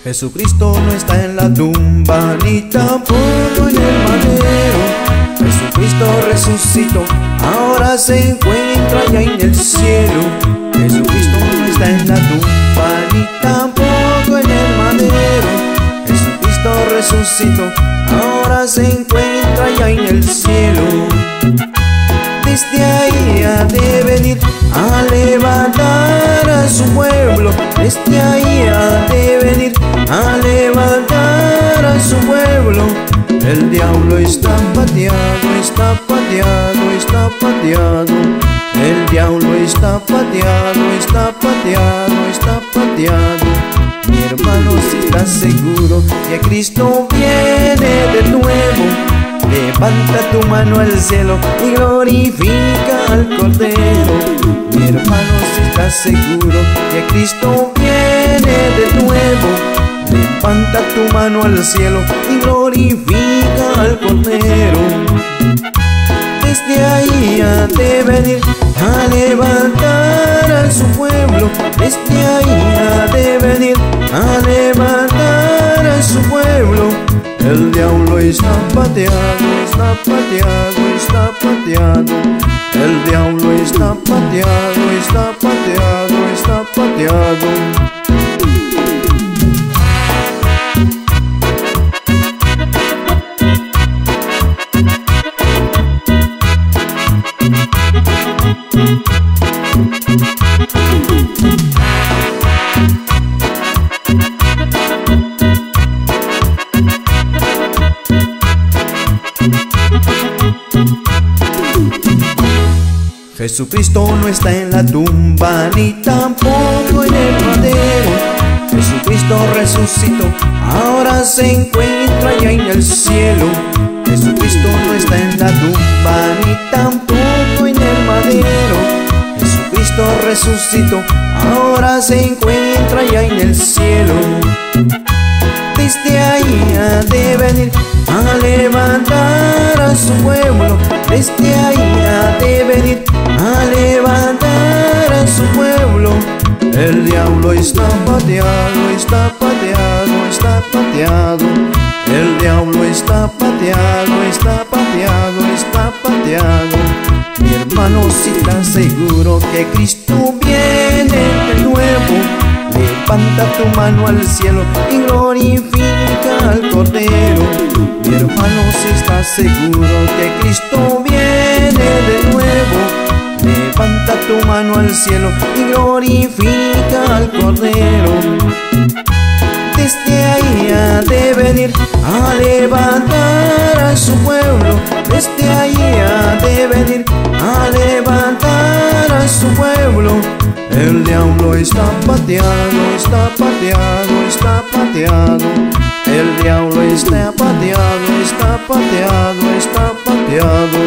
Jesucristo no está en la tumba, ni tampoco en el madero. Jesucristo resucitó, ahora se encuentra ya en el cielo. Jesucristo no está en la tumba, ni tampoco en el madero. Jesucristo resucitó, ahora se encuentra ya en el cielo. Desde ahí ha de venir a levantar a su pueblo. Desde ahí ha de venir a levantar a su pueblo. El diablo está pateado, está pateado, está pateado. El diablo está pateado, está pateado, está pateado. Mi hermano, si estás seguro que Cristo viene de nuevo, levanta tu mano al cielo y glorifica al Cordero. Mi hermano, si estás seguro que Cristo viene de nuevo, levanta tu mano al cielo y glorifica al Cordero. Desde ahí ha de venir a levantar a su pueblo. Desde ahí ha de venir a levantar a su pueblo. El diablo está pateado, está pateado, está pateado. El diablo está pateado, está pateado, está pateado. Jesucristo no está en la tumba, ni tampoco en el madero. Jesucristo resucitó, ahora se encuentra ya en el cielo. Jesucristo no está en la tumba, ni tampoco en el madero. Jesucristo resucitó, ahora se encuentra ya en el cielo. Desde ahí ha de venir a levantar a su pueblo. Desde ahí ha de venir a levantar a su pueblo. El diablo está pateado, está pateado, está pateado. El diablo está pateado, está pateado, está pateado. Mi hermano, si estás seguro que Cristo viene de nuevo, levanta tu mano al cielo y glorifica al Cordero. Mi hermano, si estás seguro que Cristo viene de nuevo, levanta tu mano al cielo y glorifica al Cordero. Desde ahí ha de venir a levantar a su pueblo. Desde ahí ha de venir a levantar a su pueblo. El diablo está pateado, está pateado, está pateado. El diablo está pateado, está pateado, está pateado.